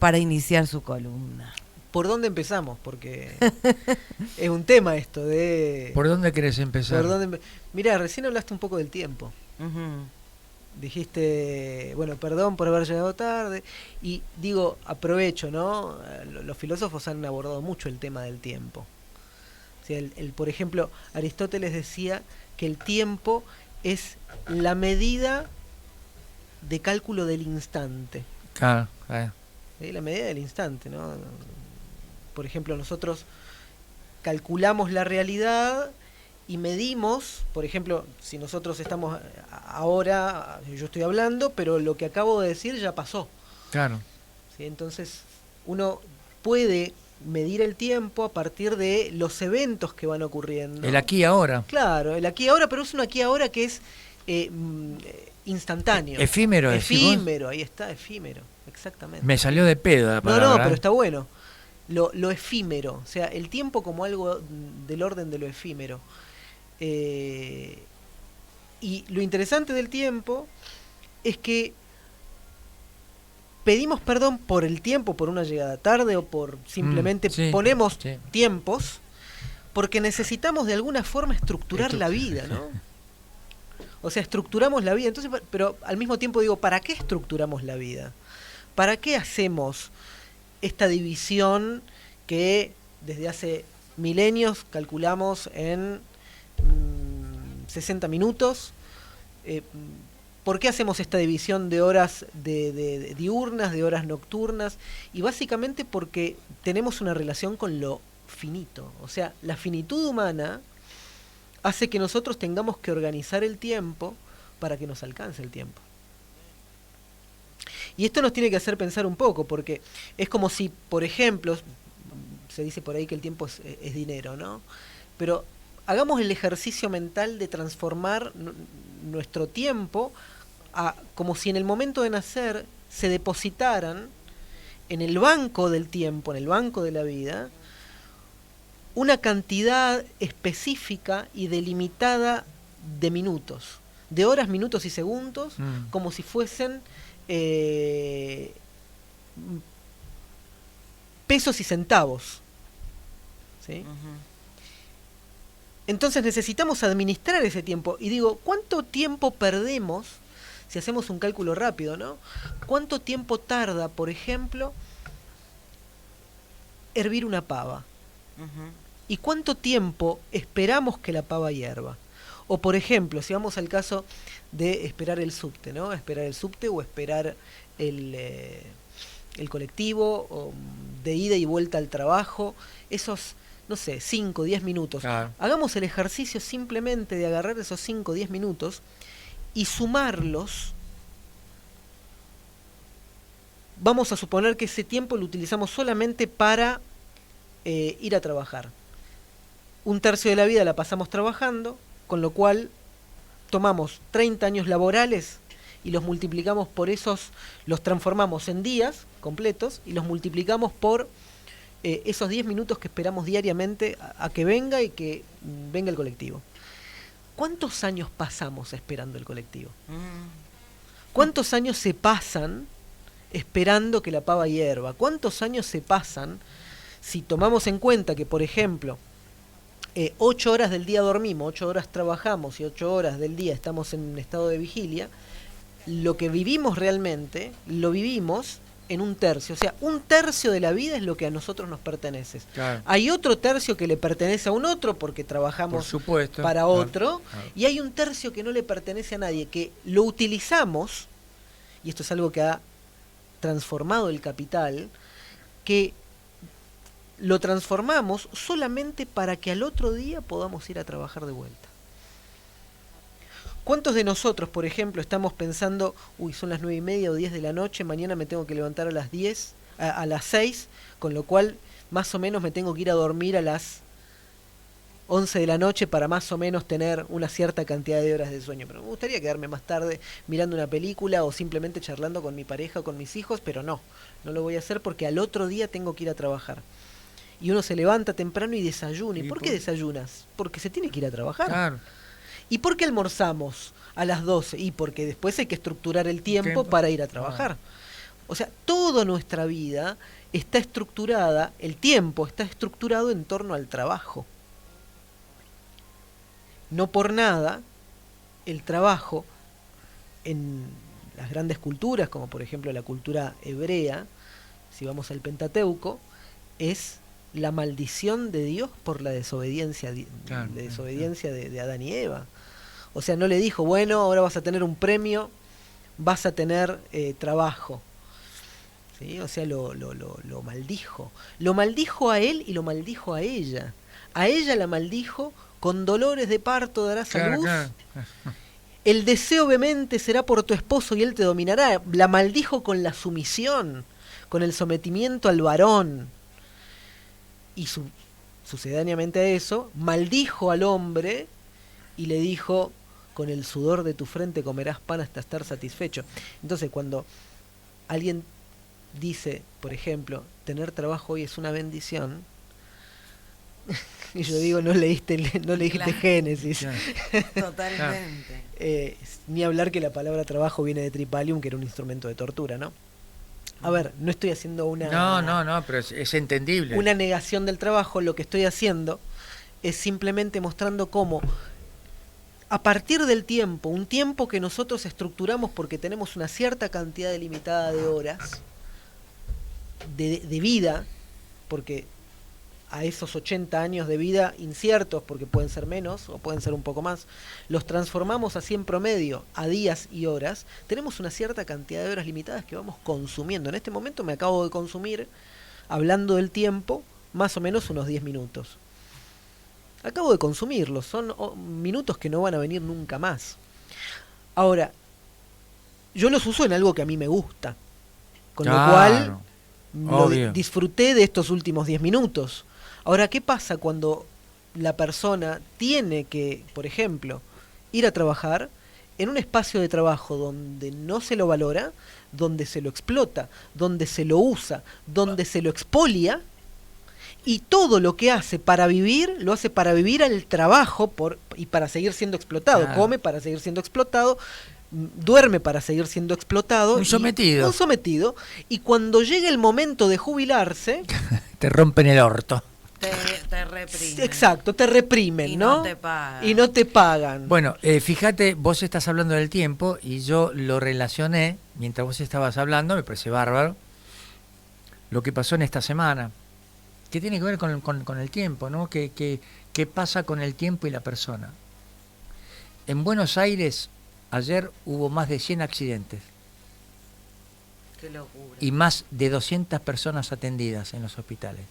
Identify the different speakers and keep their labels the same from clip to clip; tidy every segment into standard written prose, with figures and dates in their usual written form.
Speaker 1: para iniciar su columna.
Speaker 2: ¿Por dónde empezamos? Porque es un tema esto de...
Speaker 3: ¿Por dónde querés empezar?
Speaker 2: Mirá, recién hablaste un poco del tiempo.
Speaker 1: Ujú.
Speaker 2: Dijiste, bueno, perdón por haber llegado tarde. Y digo, aprovecho, ¿no? Los filósofos han abordado mucho el tema del tiempo. O sea, por ejemplo, Aristóteles decía que el tiempo es la medida de cálculo del instante.
Speaker 3: Claro,
Speaker 2: ¿Sí? La medida del instante, ¿no? Por ejemplo, nosotros calculamos la realidad y medimos, por ejemplo, si nosotros estamos ahora, yo estoy hablando, pero lo que acabo de decir ya pasó.
Speaker 3: claro.
Speaker 2: ¿Sí? Entonces, uno puede medir el tiempo a partir de los eventos que van ocurriendo.
Speaker 3: El aquí y ahora.
Speaker 2: Claro, el aquí y ahora, pero es un aquí y ahora que es instantáneo.
Speaker 3: Efímero,
Speaker 2: Efímero, ahí está, efímero, exactamente.
Speaker 3: Me salió de pedo la palabra.
Speaker 2: No, pero está bueno. Lo efímero, o sea, el tiempo como algo del orden de lo efímero. Y lo interesante del tiempo es que pedimos perdón por el tiempo, por una llegada tarde o por simplemente ponemos tiempos, porque necesitamos de alguna forma estructurar la vida, ¿no? O sea, estructuramos la vida. Entonces, pero al mismo tiempo digo, ¿para qué estructuramos la vida? ¿Para qué hacemos esta división que desde hace milenios calculamos en 60 minutos? ¿Por qué hacemos esta división de horas de diurnas, de horas nocturnas? Y básicamente porque tenemos una relación con lo finito. O sea, la finitud humana hace que nosotros tengamos que organizar el tiempo para que nos alcance el tiempo. Y esto nos tiene que hacer pensar un poco, porque es como si, por ejemplo, se dice por ahí que el tiempo es dinero, ¿no? Pero hagamos el ejercicio mental de transformar nuestro tiempo como si en el momento de nacer se depositaran en el banco del tiempo, en el banco de la vida, una cantidad específica y delimitada de minutos, de horas, minutos y segundos, como si fuesen pesos y centavos. ¿Sí? Entonces necesitamos administrar ese tiempo. Y digo, ¿cuánto tiempo perdemos si hacemos un cálculo rápido, ¿no? ¿Cuánto tiempo tarda, por ejemplo, hervir una pava? ¿Y cuánto tiempo esperamos que la pava hierva? O por ejemplo, si vamos al caso de esperar el subte, ¿no? Esperar el subte o esperar el colectivo, o de ida y vuelta al trabajo, esos, no sé, 5 o 10 minutos.
Speaker 3: Claro.
Speaker 2: Hagamos el ejercicio simplemente de agarrar esos 5 o 10 minutos y sumarlos. Vamos a suponer que ese tiempo lo utilizamos solamente para ir a trabajar. Un tercio de la vida la pasamos trabajando, con lo cual tomamos 30 años laborales y los multiplicamos por esos, los transformamos en días completos y los multiplicamos por esos 10 minutos que esperamos diariamente a que venga y que venga el colectivo. ¿Cuántos años pasamos esperando el colectivo? ¿Cuántos años se pasan esperando que la pava hierva? ¿Cuántos años se pasan si tomamos en cuenta que, por ejemplo, 8 horas del día dormimos, 8 horas trabajamos y 8 horas del día estamos en un estado de vigilia? Lo que vivimos realmente, lo vivimos en un tercio. O sea, un tercio de la vida es lo que a nosotros nos pertenece.
Speaker 3: Claro.
Speaker 2: Hay otro tercio que le pertenece a un otro porque trabajamos para otro. Claro. Y hay un tercio que no le pertenece a nadie, que lo utilizamos, y esto es algo que ha transformado el capital, que lo transformamos solamente para que al otro día podamos ir a trabajar de vuelta. ¿Cuántos de nosotros, por ejemplo, estamos pensando, son las 9:30 o 10 de la noche, mañana me tengo que levantar a las 10, a las 6, con lo cual más o menos me tengo que ir a dormir a las 11 de la noche para más o menos tener una cierta cantidad de horas de sueño? Pero me gustaría quedarme más tarde mirando una película o simplemente charlando con mi pareja o con mis hijos, pero no lo voy a hacer porque al otro día tengo que ir a trabajar. Y uno se levanta temprano y desayuna. ¿Y por qué desayunas? Porque se tiene que ir a trabajar.
Speaker 3: Claro.
Speaker 2: ¿Y por qué almorzamos a las 12? Y porque después hay que estructurar el tiempo para ir a trabajar. O sea, toda nuestra vida está estructurada, el tiempo está estructurado en torno al trabajo. No por nada, el trabajo en las grandes culturas, como por ejemplo la cultura hebrea, si vamos al Pentateuco, es la maldición de Dios por la desobediencia, de Adán y Eva. O sea, no le dijo, bueno, ahora vas a tener un premio, vas a tener trabajo. ¿Sí? O sea, lo maldijo. Lo maldijo a él y lo maldijo a ella. A ella la maldijo, con dolores de parto darás a luz. El deseo vehemente será por tu esposo y él te dominará. La maldijo con la sumisión, con el sometimiento al varón. Y sucedáneamente a eso, maldijo al hombre y le dijo, con el sudor de tu frente comerás pan hasta estar satisfecho. Entonces, cuando alguien dice, por ejemplo, tener trabajo hoy es una bendición, y yo digo, no leíste
Speaker 1: Claro.
Speaker 2: Génesis.
Speaker 1: Totalmente.
Speaker 2: Ni hablar que la palabra trabajo viene de tripalium, que era un instrumento de tortura, ¿no? A ver, no estoy haciendo
Speaker 3: No, pero es entendible.
Speaker 2: una negación del trabajo. Lo que estoy haciendo es simplemente mostrando cómo, a partir del tiempo, un tiempo que nosotros estructuramos porque tenemos una cierta cantidad delimitada de horas de vida, porque a esos 80 años de vida inciertos, porque pueden ser menos o pueden ser un poco más, los transformamos así en promedio a días y horas, tenemos una cierta cantidad de horas limitadas que vamos consumiendo. En este momento me acabo de consumir, hablando del tiempo, más o menos unos 10 minutos. Acabo de consumirlos, son minutos que no van a venir nunca más. Ahora, yo los uso en algo que a mí me gusta, con lo cual disfruté de estos últimos 10 minutos. Ahora, ¿qué pasa cuando la persona tiene que, por ejemplo, ir a trabajar en un espacio de trabajo donde no se lo valora, donde se lo explota, donde se lo usa, donde se lo expolia, y todo lo que hace para vivir, lo hace para vivir al trabajo y para seguir siendo explotado?
Speaker 3: Claro.
Speaker 2: Come para seguir siendo explotado, duerme para seguir siendo explotado.
Speaker 3: Un sometido.
Speaker 2: Un sometido. Y cuando llega el momento de jubilarse,
Speaker 3: Te rompen el orto.
Speaker 1: Te reprimen.
Speaker 2: exacto, te reprimen,
Speaker 1: Y
Speaker 2: ¿no?
Speaker 1: no te pagan.
Speaker 2: Y no te pagan.
Speaker 3: Bueno, fíjate, vos estás hablando del tiempo y yo lo relacioné, mientras vos estabas hablando, me parece bárbaro, lo que pasó en esta semana, que tiene que ver con el tiempo, ¿no? ¿Qué pasa con el tiempo y la persona? En Buenos Aires, ayer hubo más de 100 accidentes
Speaker 1: Qué locura.
Speaker 3: y más de 200 personas atendidas en los hospitales.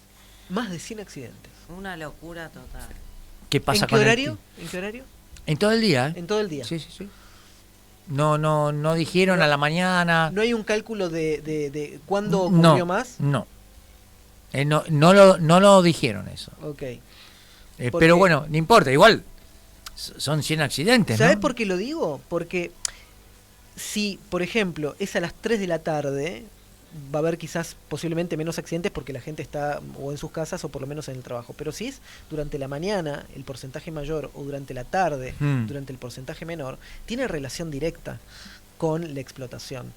Speaker 2: Más de 100 accidentes.
Speaker 1: Una locura total.
Speaker 3: ¿Qué pasa
Speaker 2: ¿En qué
Speaker 3: con
Speaker 2: horario?
Speaker 3: el
Speaker 2: ¿En qué horario?
Speaker 3: En todo el día, ¿eh?
Speaker 2: En todo el día.
Speaker 3: Sí, sí, sí. No dijeron a la mañana.
Speaker 2: ¿No hay un cálculo de cuándo ocurrió más?
Speaker 3: No. No lo dijeron eso.
Speaker 2: Ok.
Speaker 3: Pero
Speaker 2: Porque-
Speaker 3: bueno, no importa, igual son 100 accidentes,
Speaker 2: ¿Sabes
Speaker 3: ¿no?
Speaker 2: por qué lo digo? Porque si, por ejemplo, es a las 3 de la tarde, va a haber quizás posiblemente menos accidentes porque la gente está o en sus casas o por lo menos en el trabajo. Pero si es durante la mañana el porcentaje mayor o durante la tarde durante el porcentaje menor, tiene relación directa con la explotación.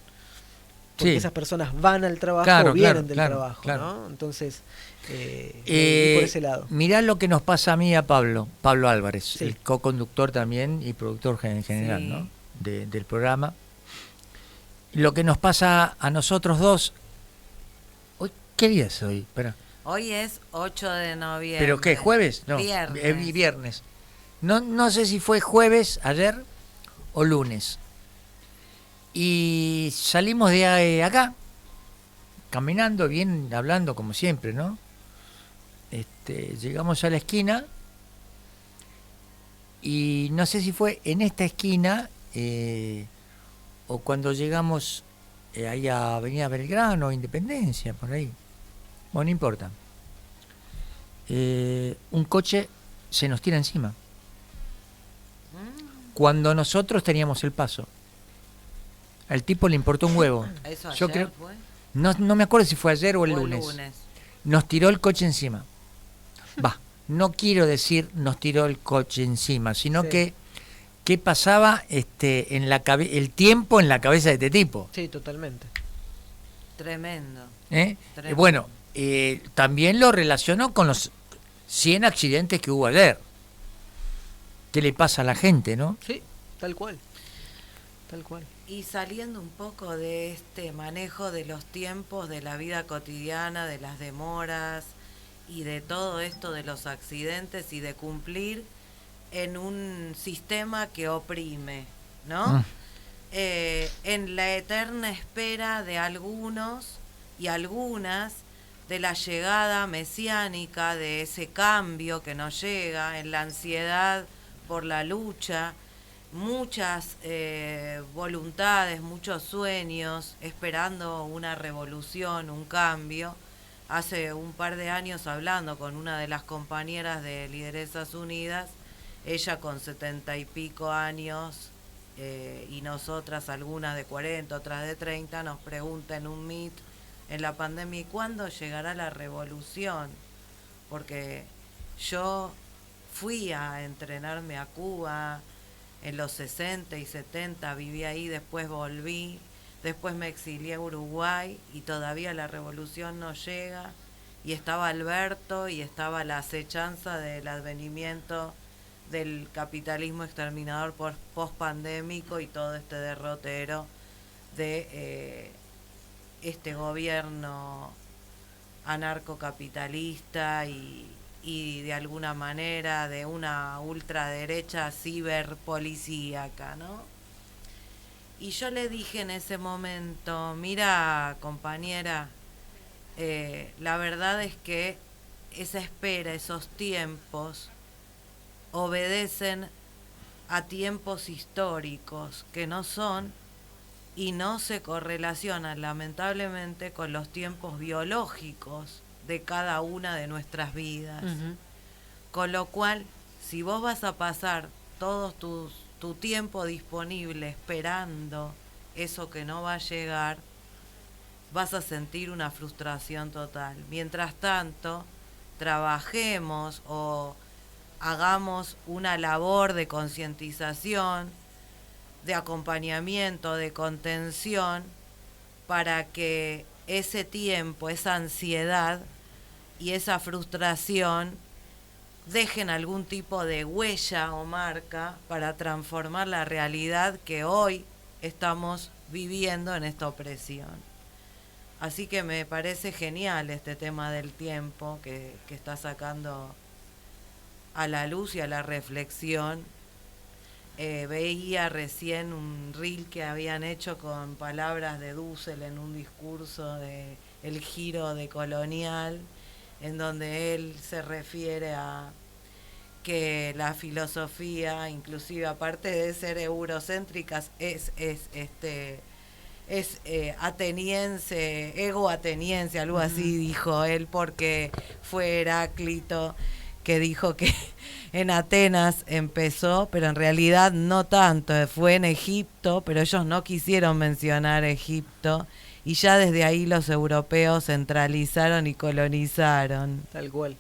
Speaker 2: Porque
Speaker 3: Sí.
Speaker 2: esas personas van al trabajo
Speaker 3: Claro,
Speaker 2: o vienen
Speaker 3: claro,
Speaker 2: del
Speaker 3: claro,
Speaker 2: trabajo,
Speaker 3: claro.
Speaker 2: ¿no? Entonces, y por ese lado.
Speaker 3: Mirá lo que nos pasa a mí y a Pablo Álvarez,
Speaker 2: Sí.
Speaker 3: el co-conductor también y productor en general,
Speaker 1: Sí.
Speaker 3: ¿no? Del programa. Lo que nos pasa a nosotros dos. Hoy, ¿qué día es hoy? Espera.
Speaker 1: Hoy es 8 de noviembre.
Speaker 3: ¿Pero qué? ¿Jueves? No.
Speaker 1: Viernes.
Speaker 3: Viernes. No sé si fue jueves ayer o lunes. Y salimos de acá, caminando, bien, hablando como siempre, ¿no? Llegamos a la esquina y no sé si fue en esta esquina o cuando llegamos ahí a Avenida Belgrano, Independencia, por ahí. Bueno, no importa. Un coche se nos tira encima. Cuando nosotros teníamos el paso. Al tipo le importó un huevo.
Speaker 1: ¿Eso ayer
Speaker 3: Yo creo,
Speaker 1: fue?
Speaker 3: no me acuerdo si fue ayer o el
Speaker 1: ¿O
Speaker 3: lunes. Nos tiró el coche encima. Va, no quiero decir nos tiró el coche encima, sino
Speaker 2: Sí.
Speaker 3: que qué pasaba el tiempo en la cabeza de este tipo.
Speaker 2: Sí, totalmente.
Speaker 1: Tremendo.
Speaker 3: ¿eh?
Speaker 1: Tremendo.
Speaker 3: Bueno, también lo relaciono con los 100 accidentes que hubo ayer. ¿Qué le pasa a la gente, no?
Speaker 2: Sí, tal cual. Tal cual.
Speaker 1: Y saliendo un poco de este manejo de los tiempos, de la vida cotidiana, de las demoras y de todo esto de los accidentes y de cumplir en un sistema que oprime, ¿no?
Speaker 3: Mm.
Speaker 1: En la eterna espera de algunos y algunas de la llegada mesiánica, de ese cambio que nos llega, en la ansiedad por la lucha, muchas voluntades, muchos sueños, esperando una revolución, un cambio. Hace un par de años hablando con una de las compañeras de Lideresas Unidas, ella con 70 y pico años, y nosotras, algunas de 40, otras de 30, nos pregunta en un meet en la pandemia, ¿y cuándo llegará la revolución? Porque yo fui a entrenarme a Cuba en los 60 y 70, viví ahí, después volví, después me exilié a Uruguay y todavía la revolución no llega, y estaba Alberto y estaba la acechanza del advenimiento del capitalismo exterminador post-pandémico y todo este derrotero de este gobierno anarcocapitalista y de alguna manera de una ultraderecha ciberpolicíaca, ¿no? Y yo le dije en ese momento, mira, compañera, la verdad es que esa espera, esos tiempos, obedecen a tiempos históricos que no son y no se correlacionan lamentablemente con los tiempos biológicos de cada una de nuestras vidas.
Speaker 2: Ujú.
Speaker 1: Con lo cual, si vos vas a pasar todo tu tiempo disponible esperando eso que no va a llegar, vas a sentir una frustración total. Mientras tanto, trabajemos o hagamos una labor de concientización, de acompañamiento, de contención, para que ese tiempo, esa ansiedad y esa frustración dejen algún tipo de huella o marca para transformar la realidad que hoy estamos viviendo en esta opresión. Así que me parece genial este tema del tiempo que está sacando a la luz y a la reflexión. Veía recién un reel que habían hecho con palabras de Dussel en un discurso de El giro de Colonial, en donde él se refiere a que la filosofía, inclusive aparte de ser eurocéntricas, es ateniense, ego ateniense, algo así dijo él, porque fue Heráclito que dijo que en Atenas empezó, pero en realidad no tanto, fue en Egipto, pero ellos no quisieron mencionar Egipto, y ya desde ahí los europeos centralizaron y colonizaron.
Speaker 2: Tal cual.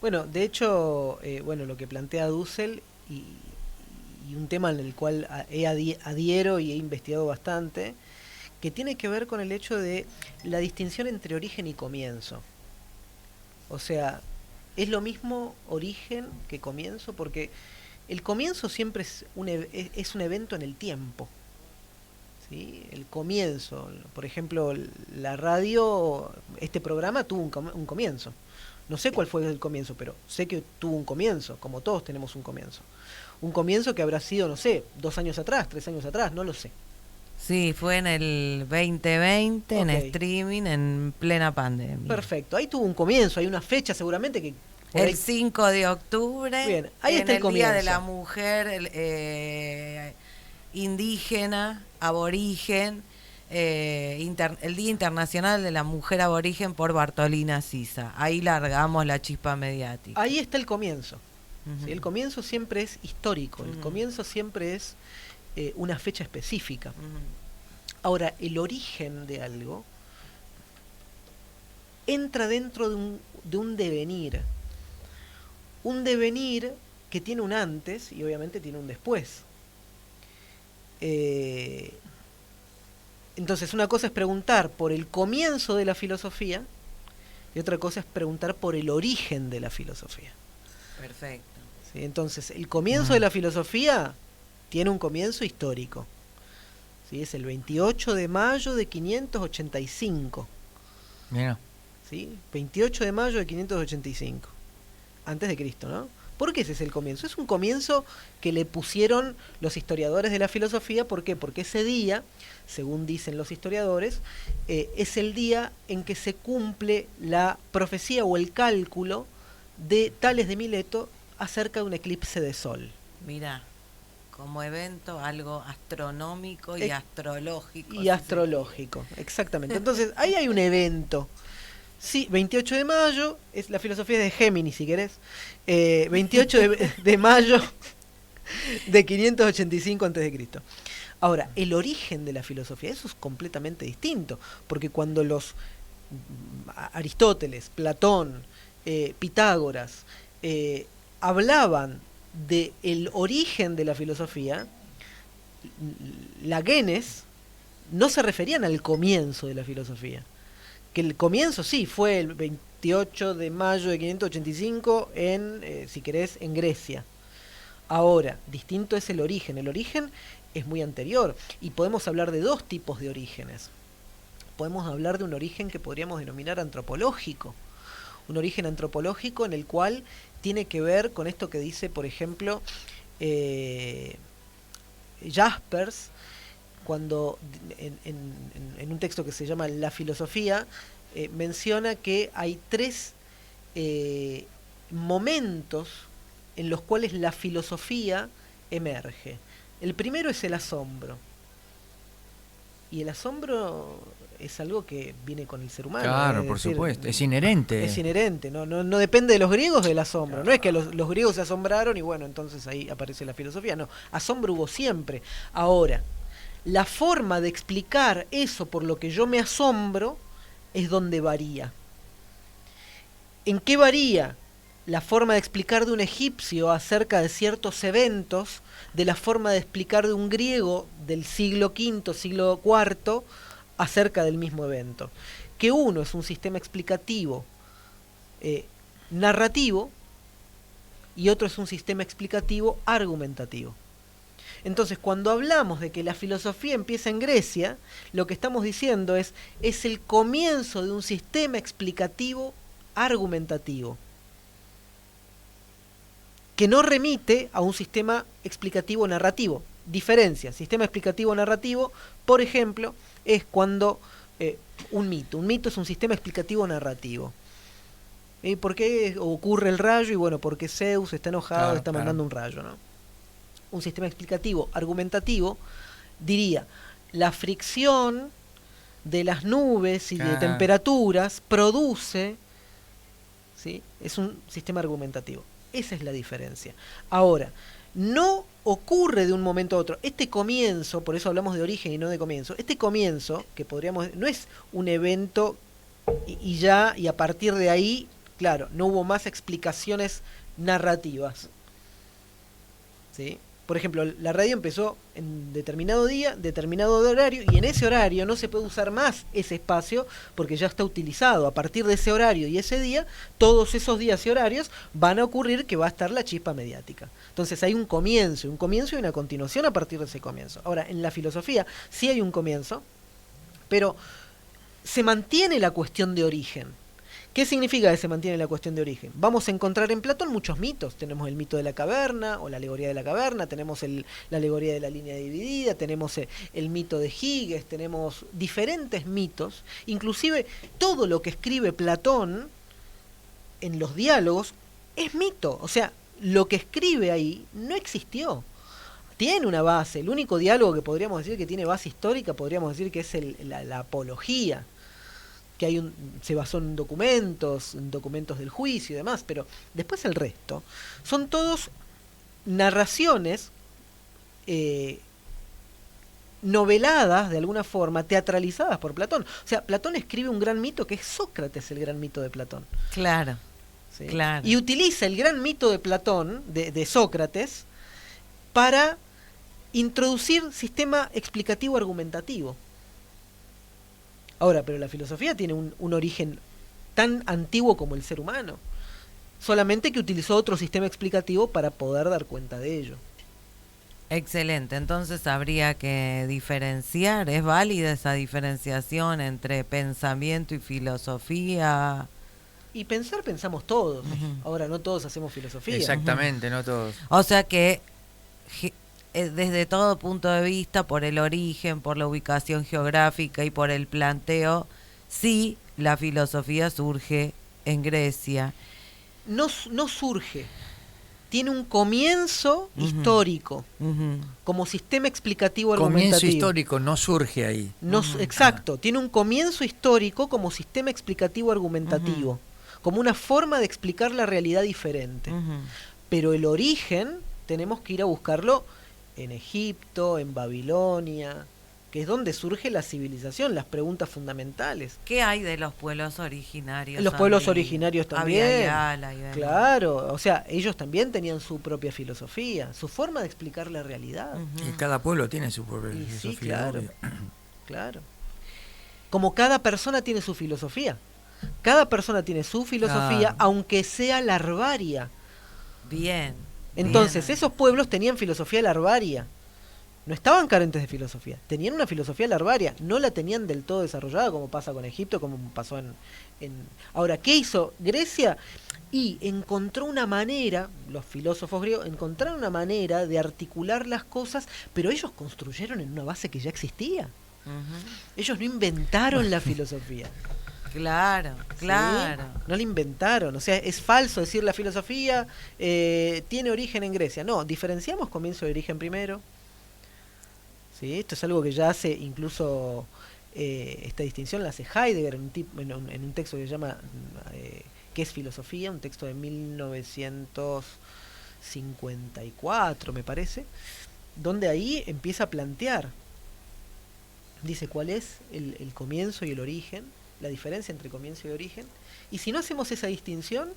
Speaker 2: Bueno, de hecho, lo que plantea Dussel y un tema en el cual adhiero y he investigado bastante, que tiene que ver con el hecho de la distinción entre origen y comienzo. O sea, es lo mismo origen que comienzo, porque el comienzo siempre es es un evento en el tiempo. ¿Sí? El comienzo, por ejemplo, la radio, este programa tuvo un comienzo. No sé cuál fue el comienzo, pero sé que tuvo un comienzo, como todos tenemos un comienzo. Un comienzo que habrá sido, no sé, 2 años atrás, 3 años atrás, no lo sé.
Speaker 1: Sí, fue en el 2020, en
Speaker 2: Ok.
Speaker 1: streaming, en plena pandemia.
Speaker 2: Perfecto, ahí tuvo un comienzo, hay una fecha seguramente que... por
Speaker 1: El
Speaker 2: ahí-
Speaker 1: 5 de octubre,
Speaker 2: Bien, ahí
Speaker 1: en
Speaker 2: está el
Speaker 1: el Día de
Speaker 2: comienzo.
Speaker 1: la Mujer indígena, aborigen, el Día Internacional de la Mujer Aborigen por Bartolina Sisa. Ahí largamos la chispa mediática.
Speaker 2: Ahí está el comienzo.
Speaker 1: Ujú.
Speaker 2: ¿Sí? El comienzo siempre es histórico, el
Speaker 1: Ujú.
Speaker 2: comienzo siempre es una fecha específica.
Speaker 1: Ujú.
Speaker 2: Ahora, el origen de algo entra dentro de un devenir. Un devenir que tiene un antes y obviamente tiene un después. Entonces, una cosa es preguntar por el comienzo de la filosofía y otra cosa es preguntar por el origen de la filosofía.
Speaker 1: Perfecto.
Speaker 2: ¿Sí? Entonces, el comienzo de la filosofía tiene un comienzo histórico. ¿Sí? Es el 28 de mayo de 585.
Speaker 3: Mira.
Speaker 2: ¿Sí? 28 de mayo de 585. Antes de Cristo, ¿no? ¿Por qué ese es el comienzo? Es un comienzo que le pusieron los historiadores de la filosofía. ¿Por qué? Porque ese día, según dicen los historiadores, es el día en que se cumple la profecía o el cálculo de Tales de Mileto acerca de un eclipse de sol.
Speaker 1: Mira, como evento algo astronómico y astrológico.
Speaker 2: Y astrológico, exactamente. Entonces, ahí hay un evento. Sí, 28 de mayo, es la filosofía de Géminis, si querés. 28 de mayo de 585 a.C. Ahora, el origen de la filosofía, eso es completamente distinto, porque cuando los Aristóteles, Platón, Pitágoras hablaban del origen de la filosofía, la genes, no se referían al comienzo de la filosofía. Que el comienzo sí fue el 28 de mayo de 585 si querés, en Grecia. Ahora, distinto es el origen. El origen es muy anterior y podemos hablar de dos tipos de orígenes. Podemos hablar de un origen que podríamos denominar antropológico. Un origen antropológico en el cual tiene que ver con esto que dice, por ejemplo, Jaspers, cuando en un texto que se llama La filosofía, menciona que hay tres momentos en los cuales la filosofía emerge. El primero es el asombro. Y el asombro es algo que viene con el ser humano.
Speaker 3: Claro, por supuesto, es inherente.
Speaker 2: Es inherente, no depende de los griegos del asombro. No es que los griegos se asombraron y bueno, entonces ahí aparece la filosofía. No, asombro hubo siempre. Ahora, la forma de explicar eso por lo que yo me asombro es donde varía. ¿En qué varía la forma de explicar de un egipcio acerca de ciertos eventos de la forma de explicar de un griego del siglo V, siglo IV acerca del mismo evento? Que uno es un sistema explicativo narrativo y otro es un sistema explicativo argumentativo. Entonces, cuando hablamos de que la filosofía empieza en Grecia, lo que estamos diciendo es el comienzo de un sistema explicativo argumentativo, que no remite a un sistema explicativo narrativo. Diferencia, sistema explicativo narrativo, por ejemplo, es cuando un mito es un sistema explicativo narrativo. ¿Por qué ocurre el rayo? Y bueno, porque Zeus está enojado, está mandando un rayo, ¿no? Un sistema explicativo argumentativo diría, la fricción de las nubes y de temperaturas produce, ¿sí? Es un sistema argumentativo. Esa es la diferencia. Ahora, no ocurre de un momento a otro. Este comienzo, por eso hablamos de origen y no de comienzo, este comienzo, que podríamos, no es un evento y a partir de ahí, claro, no hubo más explicaciones narrativas. ¿Sí? Por ejemplo, la radio empezó en determinado día, determinado horario, y en ese horario no se puede usar más ese espacio porque ya está utilizado. A partir de ese horario y ese día, todos esos días y horarios van a ocurrir que va a estar la chispa mediática. Entonces hay un comienzo y una continuación a partir de ese comienzo. Ahora, en la filosofía sí hay un comienzo, pero se mantiene la cuestión de origen. ¿Qué significa que se mantiene la cuestión de origen? Vamos a encontrar en Platón muchos mitos. Tenemos el mito de la caverna o la alegoría de la caverna, tenemos la alegoría de la línea dividida, tenemos el mito de Giges, tenemos diferentes mitos. Inclusive todo lo que escribe Platón en los diálogos es mito. O sea, lo que escribe ahí no existió. Tiene una base. El único diálogo que podríamos decir que tiene base histórica, podríamos decir que es la apología, que se basó en documentos del juicio y demás, pero después el resto son todos narraciones noveladas de alguna forma, teatralizadas por Platón. O sea, Platón escribe un gran mito que es Sócrates, el gran mito de Platón.
Speaker 1: Claro,
Speaker 2: ¿sí?
Speaker 1: Claro.
Speaker 2: Y utiliza el gran mito de Platón, de Sócrates, para introducir sistema explicativo argumentativo. Ahora, pero la filosofía tiene un origen tan antiguo como el ser humano, solamente que utilizó otro sistema explicativo para poder dar cuenta de ello.
Speaker 1: Excelente, entonces habría que diferenciar, ¿es válida esa diferenciación entre pensamiento y filosofía?
Speaker 2: Y pensamos todos.
Speaker 1: Ujú.
Speaker 2: Ahora, no todos hacemos filosofía.
Speaker 3: Exactamente, no todos.
Speaker 1: O sea que desde todo punto de vista, por el origen, por la ubicación geográfica y por el planteo, sí, la filosofía surge en Grecia.
Speaker 2: No surge. Tiene un comienzo
Speaker 1: Ujú.
Speaker 2: histórico,
Speaker 1: Ujú.
Speaker 2: como sistema explicativo
Speaker 3: Comienzo
Speaker 2: argumentativo.
Speaker 3: histórico no surge ahí.
Speaker 2: Exacto, tiene un comienzo histórico como sistema explicativo argumentativo, como una forma de explicar la realidad diferente.
Speaker 1: Ujú.
Speaker 2: Pero el origen tenemos que ir a buscarlo en Egipto, en Babilonia, que es donde surge la civilización, las preguntas fundamentales.
Speaker 1: ¿Qué hay de los pueblos originarios?
Speaker 2: Los pueblos
Speaker 1: Había-
Speaker 2: originarios también.
Speaker 1: había Yala y demás.
Speaker 2: Claro, o sea, ellos también tenían su propia filosofía, su forma de explicar la realidad.
Speaker 1: Ujú.
Speaker 3: Y cada pueblo tiene su propia
Speaker 2: Y sí,
Speaker 3: filosofía.
Speaker 2: claro.
Speaker 3: obvio.
Speaker 2: Claro. Como cada persona tiene su filosofía. Cada persona tiene su filosofía,
Speaker 3: Claro.
Speaker 2: aunque sea larvaria.
Speaker 1: Bien.
Speaker 2: Entonces,
Speaker 1: bien.
Speaker 2: esos pueblos tenían filosofía larvaria. No estaban carentes de filosofía. Tenían una filosofía larvaria. No la tenían del todo desarrollada, como pasa con Egipto, como pasó en... Ahora, ¿qué hizo Grecia? Y encontró una manera, los filósofos griegos encontraron una manera de articular las cosas, pero ellos construyeron en una base que ya existía.
Speaker 1: Ujú.
Speaker 2: Ellos no inventaron la filosofía.
Speaker 1: Claro, claro.
Speaker 2: ¿Sí? No la inventaron. O sea, es falso decir la filosofía tiene origen en Grecia. No, diferenciamos comienzo y origen primero. ¿Sí? Esto es algo que ya hace incluso esta distinción la hace Heidegger en un texto que se llama ¿Qué es filosofía? Un texto de 1954, me parece, donde ahí empieza a plantear, dice cuál es el comienzo y el origen, la diferencia entre comienzo y origen, y si no hacemos esa distinción,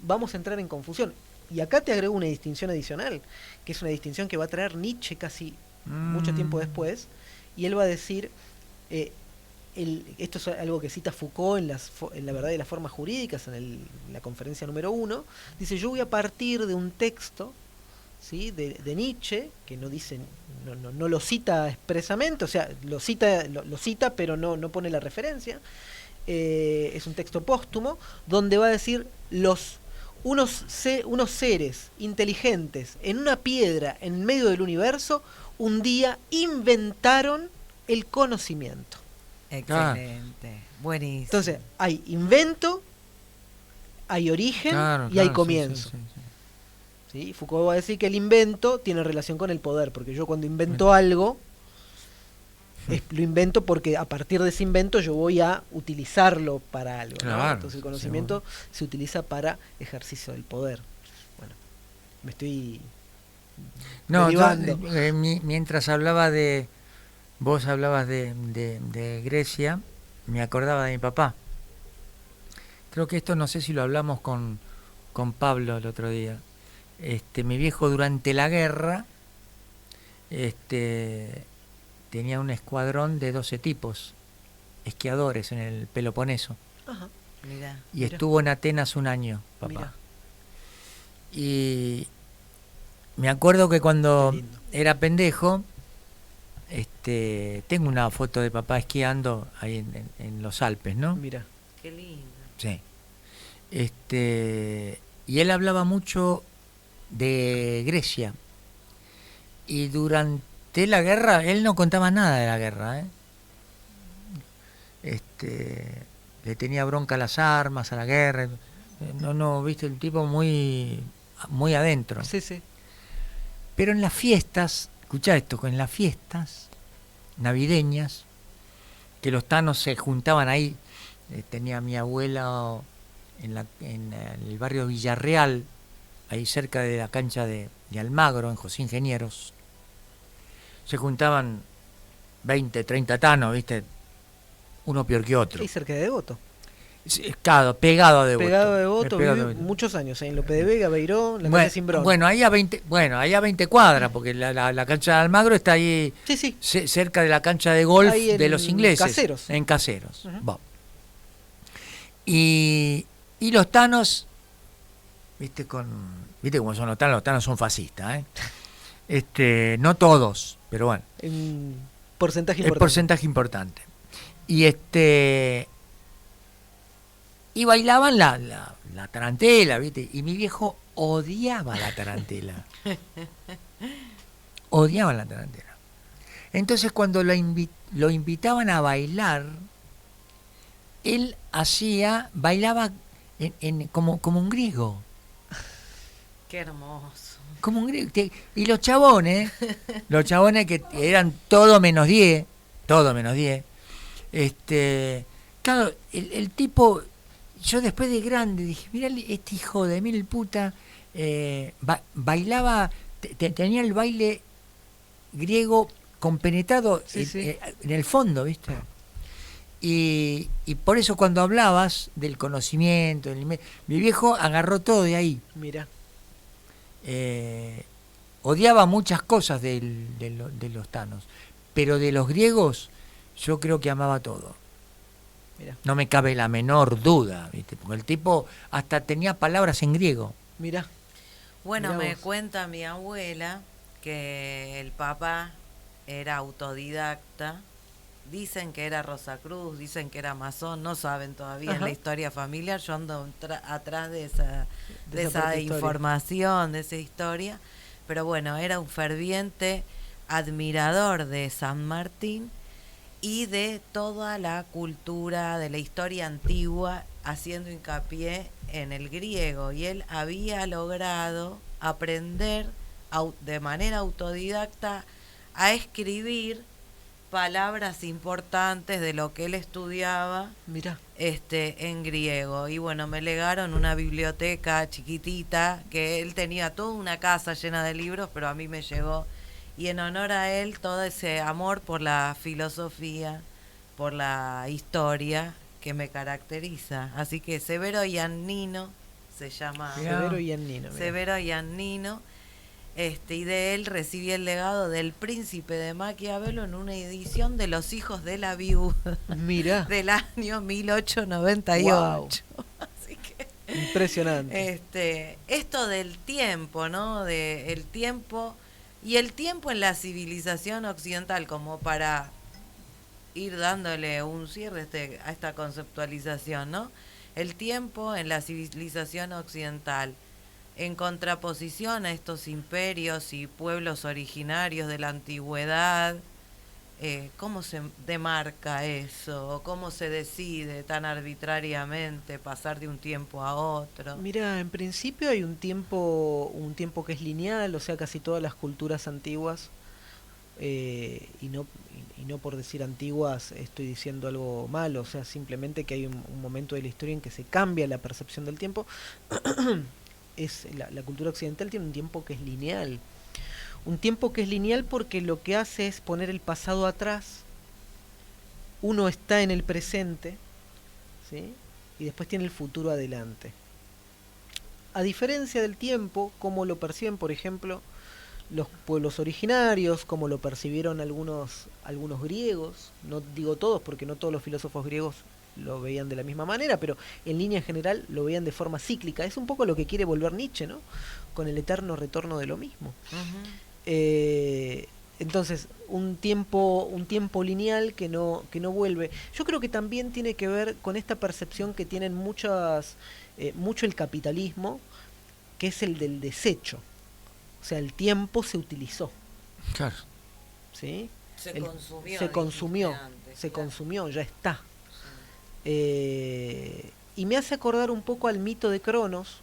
Speaker 2: vamos a entrar en confusión. Y acá te agrego una distinción adicional, que es una distinción que va a traer Nietzsche casi mucho tiempo después, y él va a decir, esto es algo que cita Foucault en La verdad y las formas jurídicas, en la conferencia número 1, dice, yo voy a partir de un texto, ¿sí? de Nietzsche, que no dice, no lo cita expresamente, o sea, lo cita pero no pone la referencia, es un texto póstumo, donde va a decir unos seres inteligentes en una piedra en medio del universo un día inventaron el conocimiento.
Speaker 1: Excelente. Buenísimo.
Speaker 2: Entonces, hay invento, hay origen
Speaker 3: Claro,
Speaker 2: y hay
Speaker 3: claro,
Speaker 2: comienzo.
Speaker 3: sí.
Speaker 2: ¿Sí? Foucault va a decir que el invento tiene relación con el poder, porque yo cuando invento algo, lo invento porque a partir de ese invento yo voy a utilizarlo para algo. ¿no?
Speaker 3: Claro,
Speaker 2: Entonces el conocimiento se utiliza para ejercicio del poder. Bueno, me estoy
Speaker 3: No,
Speaker 2: derivando.
Speaker 3: mientras vos hablabas de Grecia, me acordaba de mi papá. Creo que esto no sé si lo hablamos con Pablo el otro día. Mi viejo durante la guerra tenía un escuadrón de 12 tipos, esquiadores en el Peloponeso.
Speaker 2: Ajá,
Speaker 1: Mirá.
Speaker 3: Y
Speaker 2: Mira.
Speaker 3: estuvo en Atenas un año, papá.
Speaker 2: Mira.
Speaker 3: Y me acuerdo que cuando
Speaker 2: Qué lindo.
Speaker 3: era pendejo, tengo una foto de papá esquiando ahí en los Alpes, ¿no?
Speaker 2: Mira.
Speaker 1: Qué lindo.
Speaker 3: Sí. Y él hablaba mucho de Grecia. Y durante la guerra, él no contaba nada de la guerra, ¿eh? Le tenía bronca a las armas, a la guerra. No, viste, el tipo muy adentro.
Speaker 2: Sí, sí.
Speaker 3: Pero en las fiestas, escuchá esto, en las fiestas navideñas, que los tanos se juntaban ahí, tenía mi abuela en el barrio Villarreal, ahí cerca de la cancha de Almagro, en José Ingenieros, se juntaban 20, 30 tanos, viste, uno peor que otro.
Speaker 2: Ahí cerca de Devoto.
Speaker 3: Sí, claro, pegado a Devoto.
Speaker 2: Pegado a Devoto,
Speaker 3: Pegado a
Speaker 2: viví
Speaker 3: Devoto.
Speaker 2: muchos años, en Lope de Vega, Beiró, la
Speaker 3: Bueno,
Speaker 2: calle Simbrón.
Speaker 3: bueno, ahí a 20 cuadras, porque la cancha de Almagro está ahí
Speaker 2: Sí, sí.
Speaker 3: cerca de la cancha de golf
Speaker 2: Ahí en
Speaker 3: de los ingleses.
Speaker 2: Caseros.
Speaker 3: En Caseros.
Speaker 2: Ujú.
Speaker 3: Bueno. Y los tanos, viste cómo son los tanos son fascistas, no todos, pero bueno.
Speaker 2: En porcentaje
Speaker 3: El
Speaker 2: importante.
Speaker 3: porcentaje importante. Y bailaban la tarantela, ¿viste? Y mi viejo odiaba la tarantela. Odiaba la tarantela. Entonces cuando lo invitaban a bailar, él bailaba como un griego.
Speaker 1: Qué hermoso.
Speaker 3: Como un griego. Y los chabones que eran todo menos 10, claro, el tipo, yo después de grande dije, mirá este hijo de mil puta, bailaba, tenía el baile griego compenetrado
Speaker 2: Sí, sí.
Speaker 3: en el fondo, ¿viste? Y por eso cuando hablabas del conocimiento, mi viejo agarró todo de ahí.
Speaker 2: Mirá.
Speaker 3: Odiaba muchas cosas de los tanos, pero de los griegos yo creo que amaba todo.
Speaker 2: Mirá.
Speaker 3: No me cabe la menor duda, ¿viste? Porque el tipo hasta tenía palabras en griego.
Speaker 2: Mirá.
Speaker 1: Bueno,
Speaker 2: Mirá
Speaker 1: me
Speaker 2: vos.
Speaker 1: cuenta mi abuela que el papá era autodidacta. Dicen que era Rosacruz, dicen que era masón, no saben todavía en
Speaker 2: Ajá.
Speaker 1: la historia familiar. Yo ando atrás de esa
Speaker 2: De esa parte histórica.
Speaker 1: información, de esa historia. Pero bueno, era un ferviente admirador de San Martín y de toda la cultura de la historia antigua, haciendo hincapié en el griego. Y él había logrado aprender de manera autodidacta a escribir palabras importantes de lo que él estudiaba
Speaker 2: Mirá.
Speaker 1: en griego. Y bueno, me legaron una biblioteca chiquitita, que él tenía toda una casa llena de libros, pero a mí me llegó. Y en honor a él, todo ese amor por la filosofía, por la historia que me caracteriza. Así que Severo Iannino se llama.
Speaker 3: Mirá.
Speaker 2: Severo y Annino. mirá.
Speaker 1: Severo Iannino. Y de él recibí el legado del Príncipe de Maquiavelo en una edición de Los Hijos de la Viuda
Speaker 2: Mirá.
Speaker 1: del año 1898. Así que
Speaker 2: Impresionante.
Speaker 1: esto del tiempo, ¿no? De el tiempo y el tiempo en la civilización occidental, como para ir dándole un cierre a esta conceptualización, ¿no? El tiempo en la civilización occidental, en contraposición a estos imperios y pueblos originarios de la antigüedad. ¿Cómo se demarca eso? ¿Cómo se decide tan arbitrariamente pasar de un tiempo a otro?
Speaker 2: Mira, en principio hay un tiempo que es lineal, o sea, casi todas las culturas antiguas, y no por decir antiguas estoy diciendo algo malo, o sea, simplemente que hay un momento de la historia en que se cambia la percepción del tiempo. La cultura occidental tiene un tiempo que es lineal. Un tiempo que es lineal porque lo que hace es poner el pasado atrás, uno está en el presente, ¿sí? Y después tiene el futuro adelante. A diferencia del tiempo, como lo perciben, por ejemplo, los pueblos originarios, como lo percibieron algunos griegos, no digo todos porque no todos los filósofos griegos lo veían de la misma manera, pero en línea general lo veían de forma cíclica. Es un poco lo que quiere volver Nietzsche, ¿no? Con el eterno retorno de lo mismo. Entonces, un tiempo lineal que no vuelve. Yo creo que también tiene que ver con esta percepción que tienen mucho el capitalismo, que es el del desecho. O sea, el tiempo se utilizó.
Speaker 3: Claro.
Speaker 2: ¿Sí?
Speaker 1: Se consumió.
Speaker 2: Se consumió,
Speaker 1: dijiste antes,
Speaker 2: se
Speaker 1: claro.
Speaker 2: consumió, ya está. Y me hace acordar un poco al mito de Cronos,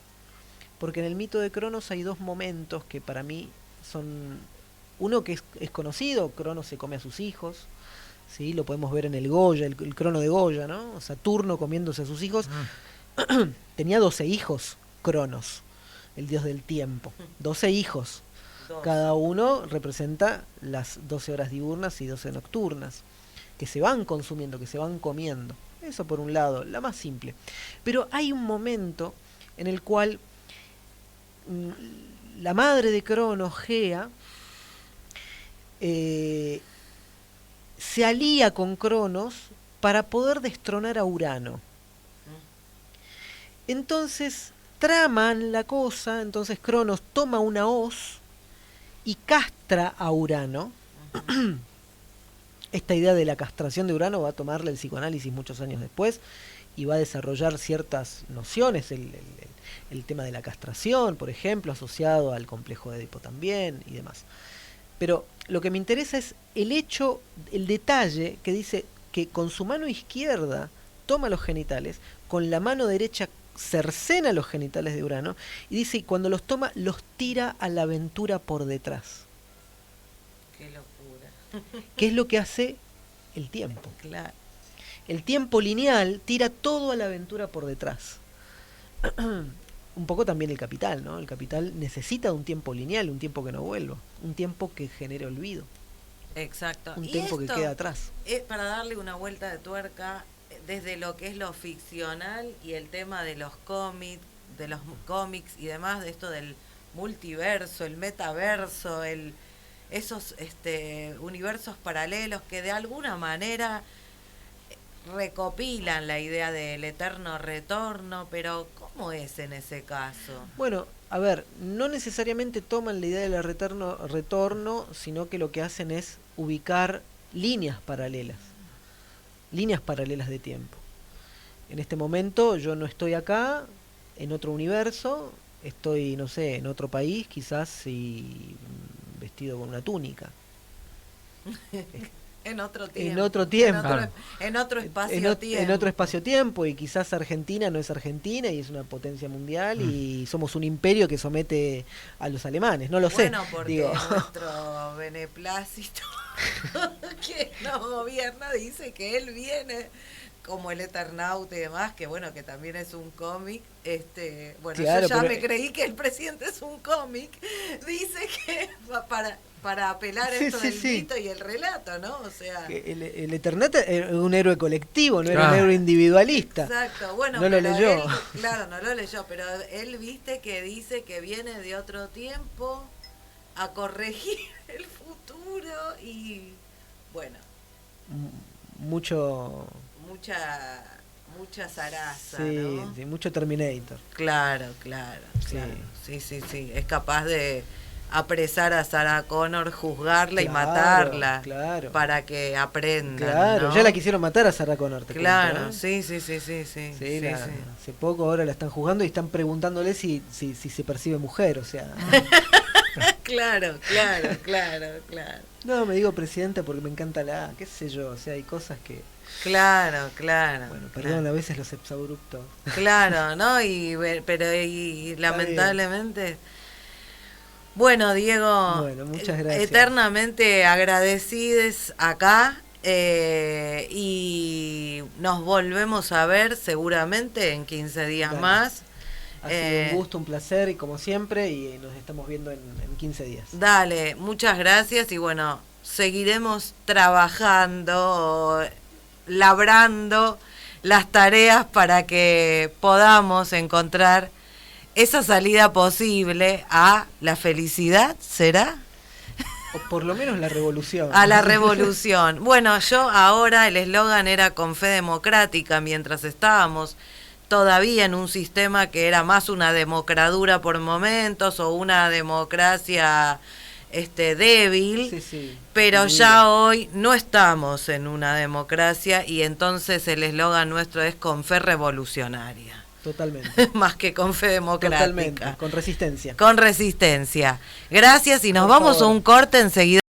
Speaker 2: porque en el mito de Cronos hay dos momentos que para mí son... Uno que es conocido, Cronos se come a sus hijos, ¿sí? Lo podemos ver en el Goya, el Crono de Goya, ¿no? Saturno comiéndose a sus hijos. Tenía 12 hijos, Cronos, el dios del tiempo. 12 hijos. Cada uno representa las 12 horas diurnas y 12 nocturnas, que se van consumiendo, que se van comiendo. Eso por un lado, la más simple. Pero hay un momento en el cual la madre de Cronos, Gea, se alía con Cronos para poder destronar a Urano. Entonces traman la cosa, entonces Cronos toma una hoz y castra a Urano. Esta idea de la castración de Urano va a tomarle el psicoanálisis muchos años después y va a desarrollar ciertas nociones, el tema de la castración, por ejemplo, asociado al complejo de Edipo también y demás. Pero lo que me interesa es el hecho, el detalle que dice que con su mano izquierda toma los genitales, con la mano derecha cercena los genitales de Urano, y dice, y cuando los toma, los tira a la aventura por detrás.
Speaker 1: Qué locura.
Speaker 2: ¿Qué es lo que hace el tiempo?
Speaker 1: Claro.
Speaker 2: El tiempo lineal tira todo a la aventura por detrás. Un poco también el capital, ¿no? El capital necesita de un tiempo lineal, un tiempo que no vuelva, un tiempo que genere olvido.
Speaker 1: Exacto.
Speaker 2: Un
Speaker 1: Y
Speaker 2: tiempo que
Speaker 1: esto
Speaker 2: queda atrás.
Speaker 1: es para darle una vuelta de tuerca desde lo que es lo ficcional y el tema de los cómics, y demás, de esto del multiverso, el metaverso, esos universos paralelos que de alguna manera recopilan la idea del eterno retorno, pero ¿cómo es en ese caso?
Speaker 2: Bueno, a ver, no necesariamente toman la idea del retorno, sino que lo que hacen es ubicar líneas paralelas de tiempo. En este momento yo no estoy acá, en otro universo, estoy, no sé, en otro país, quizás y vestido con una túnica.
Speaker 1: En otro tiempo.
Speaker 2: En otro tiempo.
Speaker 1: En otro espacio-tiempo.
Speaker 2: En otro espacio-tiempo, y quizás Argentina no es Argentina y es una potencia mundial y somos un imperio que somete a los alemanes, no lo sé.
Speaker 1: Bueno, porque nuestro beneplácito que nos gobierna dice que él viene como el Eternauta y demás, que bueno, que también es un cómic. Bueno,
Speaker 2: claro,
Speaker 1: yo ya me creí que el presidente es un cómic. Dice que para apelar esto del mito y el relato, ¿no? O sea,
Speaker 2: el Eternauta es un héroe colectivo, no
Speaker 3: claro,
Speaker 2: era un héroe individualista.
Speaker 1: Exacto, bueno,
Speaker 2: no lo leyó.
Speaker 1: Claro, no lo leyó, pero él, viste, que dice que viene de otro tiempo a corregir el futuro y bueno, mucha zaraza,
Speaker 2: sí,
Speaker 1: ¿no?
Speaker 2: Sí, mucho Terminator.
Speaker 1: Claro. Sí. Es capaz de apresar a Sarah Connor, juzgarla y matarla, para que aprenda.
Speaker 2: Claro,
Speaker 1: ¿no?
Speaker 2: ya la quisieron matar a Sarah Connor.
Speaker 1: Claro,
Speaker 2: cuento, ¿eh?
Speaker 1: Sí.
Speaker 2: Hace poco ahora la están juzgando y están preguntándole si se percibe mujer, o sea.
Speaker 1: Claro.
Speaker 2: No, me digo presidenta porque me encanta qué sé yo, o sea, hay cosas que...
Speaker 1: Claro.
Speaker 2: Bueno, perdón, a veces los exabruptos.
Speaker 1: Claro, ¿no? Pero lamentablemente... Bueno, Diego,
Speaker 2: muchas gracias.
Speaker 1: Eternamente agradecides acá y nos volvemos a ver seguramente en 15 días más.
Speaker 2: Ha sido un gusto, un placer y como siempre, y nos estamos viendo en 15 días.
Speaker 1: Dale, muchas gracias y bueno, seguiremos trabajando, labrando las tareas para que podamos encontrar esa salida posible a la felicidad, ¿será?
Speaker 2: O por lo menos la revolución.
Speaker 1: A la revolución. Bueno, yo ahora el eslogan era con fe democrática, mientras estábamos todavía en un sistema que era más una democradura por momentos o una democracia débil, pero ya hoy no estamos en una democracia y entonces el eslogan nuestro es con fe revolucionaria.
Speaker 2: Totalmente.
Speaker 1: Más que con fe democrática.
Speaker 2: Totalmente, con resistencia.
Speaker 1: Con resistencia. Gracias y nos vamos a un corte enseguida.